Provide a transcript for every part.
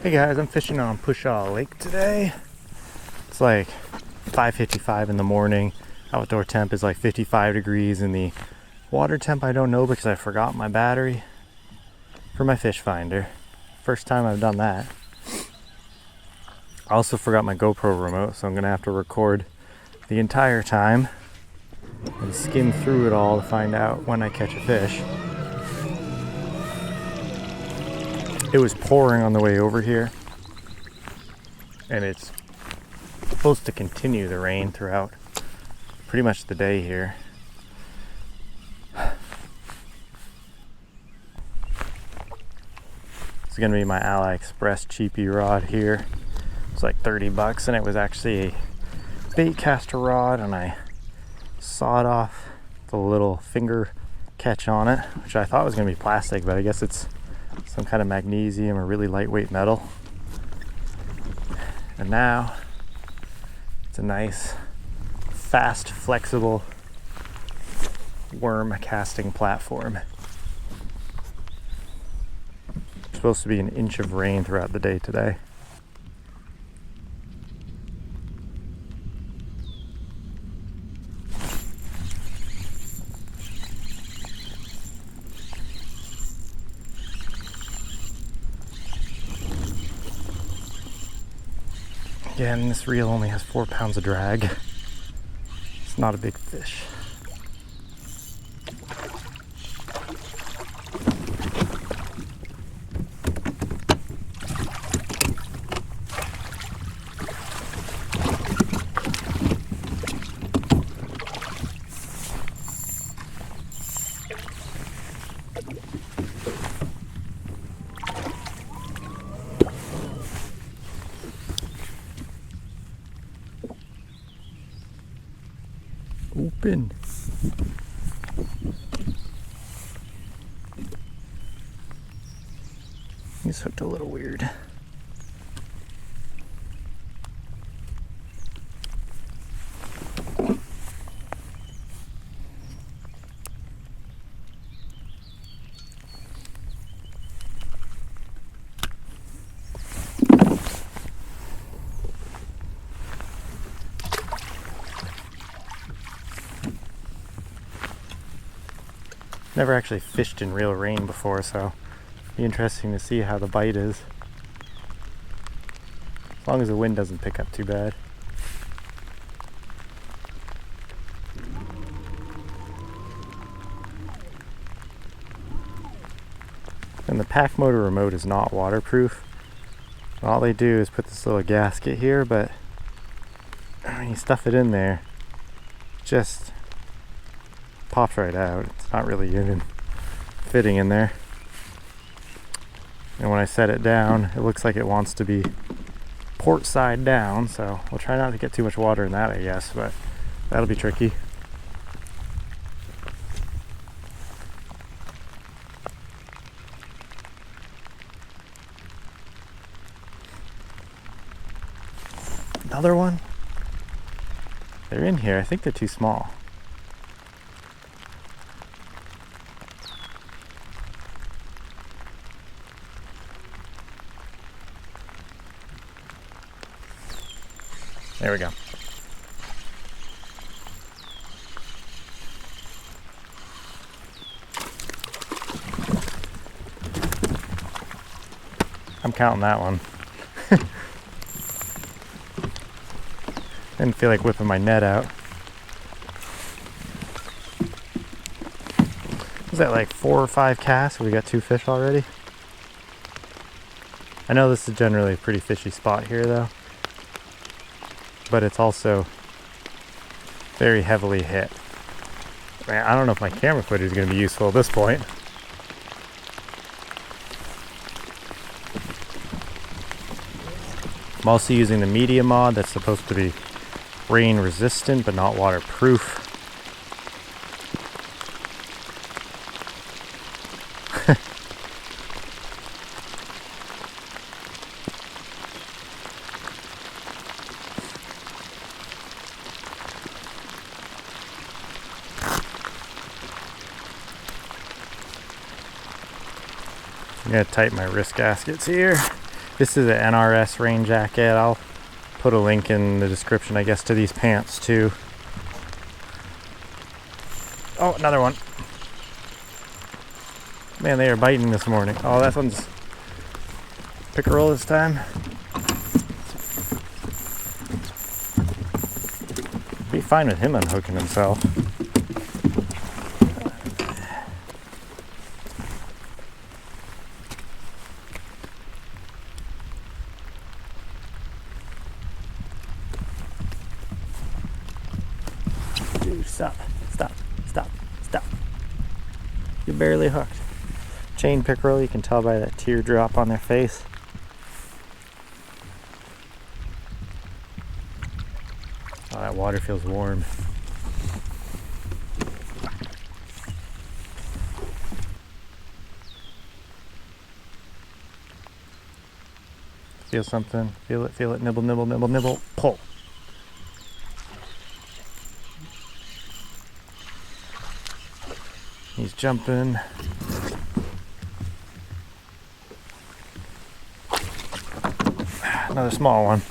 Hey guys, I'm fishing on Pushaw Lake today. It's like 5:55 in the morning. Outdoor temp is like 55 degrees, and the water temp I don't know because I forgot my battery for my fish finder. First time I've done that. I also forgot my GoPro remote, so I'm gonna have to record the entire time and skim through it all to find out when I catch a fish. It was pouring on the way over here, and it's supposed to continue the rain throughout pretty much the day here. It's gonna be my AliExpress cheapy rod here. It's like $30, and it was actually a bait caster rod, and I sawed off the little finger catch on it, which I thought was gonna be plastic, but I guess it's some kind of magnesium or really lightweight metal. And now it's a nice, fast, flexible worm casting platform. It's supposed to be an inch of rain throughout the day today. Again, this reel only has 4 pounds of drag. It's not a big fish. Open. He's hooked a little weird. Never actually fished in real rain before, so it'll be interesting to see how the bite is. As long as the wind doesn't pick up too bad. And the pack motor remote is not waterproof. All they do is put this little gasket here, but when you stuff it in there, it just pops right out. It's not really even fitting in there. And when I set it down, it looks like it wants to be port side down, so we'll try not to get too much water in that, I guess, but that'll be tricky. Another one? They're in here. I think they're too small. There we go. I'm counting that one. Didn't feel like whipping my net out. Was that like 4 or 5 casts? We got 2 fish already. I know this is generally a pretty fishy spot here though, but it's also very heavily hit. Man, I don't know if my camera footage is going to be useful at this point. I'm also using the media mod that's supposed to be rain resistant but not waterproof. I'm gonna tighten my wrist gaskets here. This is an NRS rain jacket. I'll put a link in the description, I guess, to these pants too. Oh, another one. Man, they are biting this morning. Oh, that one's pickerel this time. Be fine with him unhooking himself. Dude, stop. You're barely hooked. Chain pickerel, you can tell by that teardrop on their face. Oh, that water feels warm. Feel something. Feel it. Nibble. Pull. He's jumping. Another small one.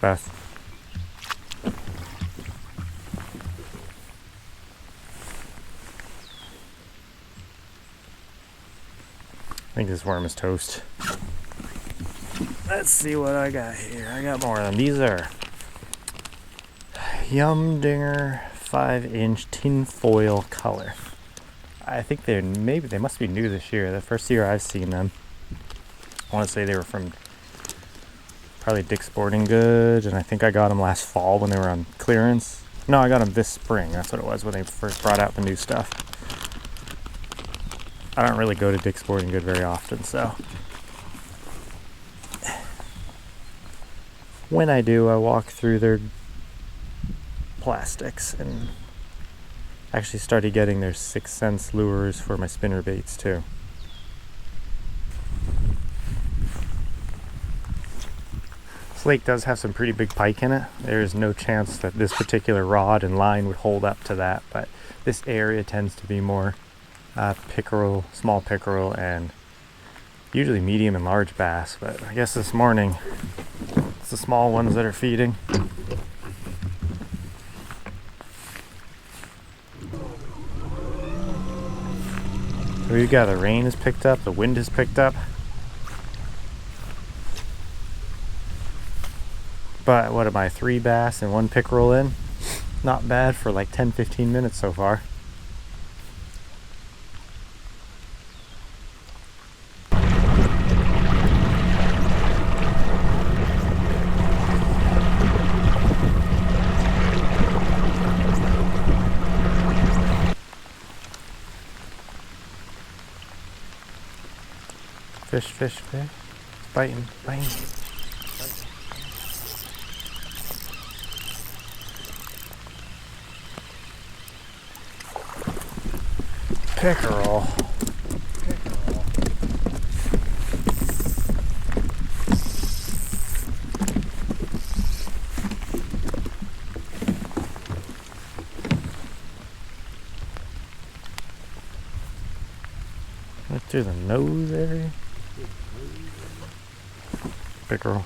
Bass. I think this worm is toast. Let's see what I got here. I got more of them. These are Humdinger 5-inch tin foil color. I think they must be new this year. The first year I've seen them. I want to say they were from probably Dick's Sporting Goods, and I think I got them last fall when they were on clearance. No, I got them this spring. That's what it was when they first brought out the new stuff. I don't really go to Dick's Sporting Goods very often, so when I do, I walk through their plastics and actually started getting their 6 cents lures for my spinner baits too. This lake does have some pretty big pike in it. There is no chance that this particular rod and line would hold up to that, but this area tends to be more pickerel, small pickerel, and usually medium and large bass, but I guess this morning it's the small ones that are feeding. We've got the rain has picked up, the wind has picked up, but what am I, 3 bass and 1 pickerel in? Not bad for like 10-15 minutes so far. Fish. Biting. Pickerel. Right through the nose area. Pickerel.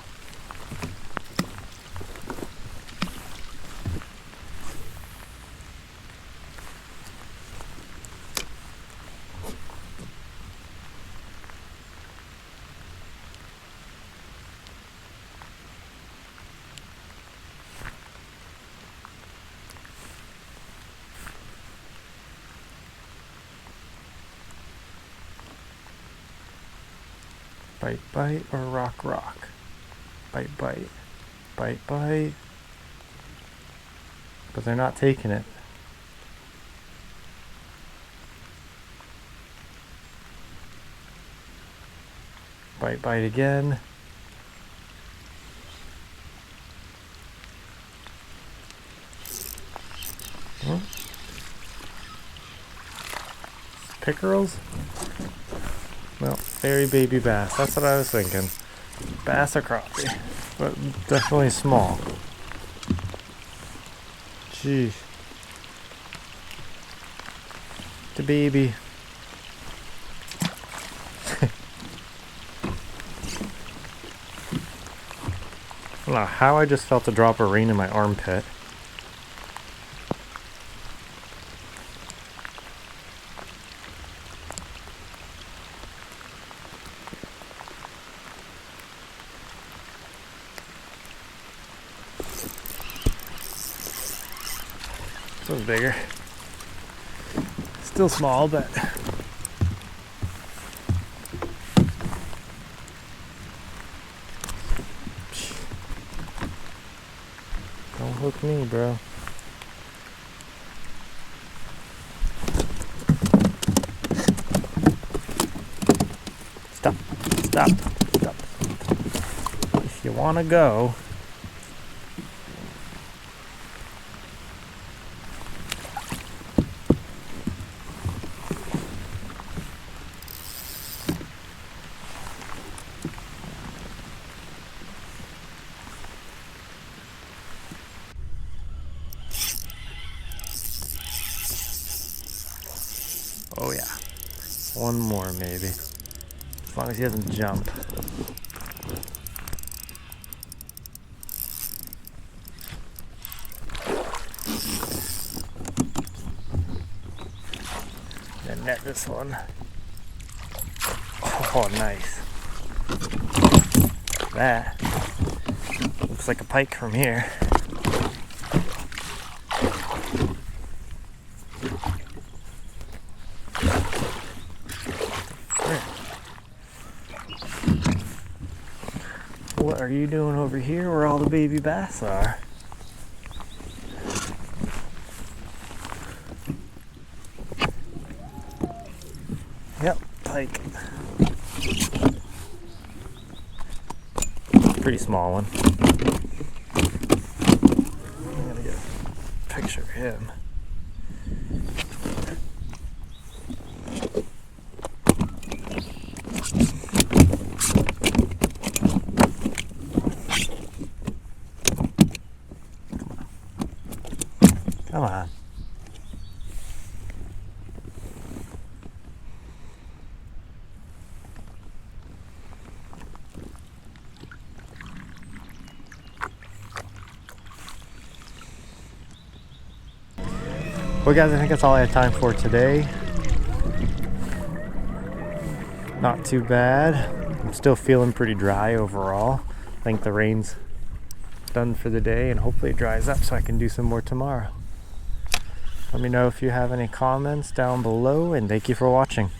Bite or rock. Bite. But they're not taking it. Bite again. Pickerels? Well, very baby bass. That's what I was thinking. Bass or crappie. but definitely small. Jeez. The baby. I don't know how I just felt a drop of rain in my armpit. This one's bigger. Still small, but don't hook me, bro. Stop, stop, stop. If you want to go, oh yeah, one more maybe, as long as he doesn't jump. And net this one. Oh, nice. That looks like a pike from here. What are you doing over here where all the baby bass are? Yep, pike. Pretty small one. I'm gonna get a picture of him. Come on. Well guys, I think that's all I had time for today. Not too bad. I'm still feeling pretty dry overall. I think the rain's done for the day and hopefully it dries up so I can do some more tomorrow. Let me know if you have any comments down below and thank you for watching.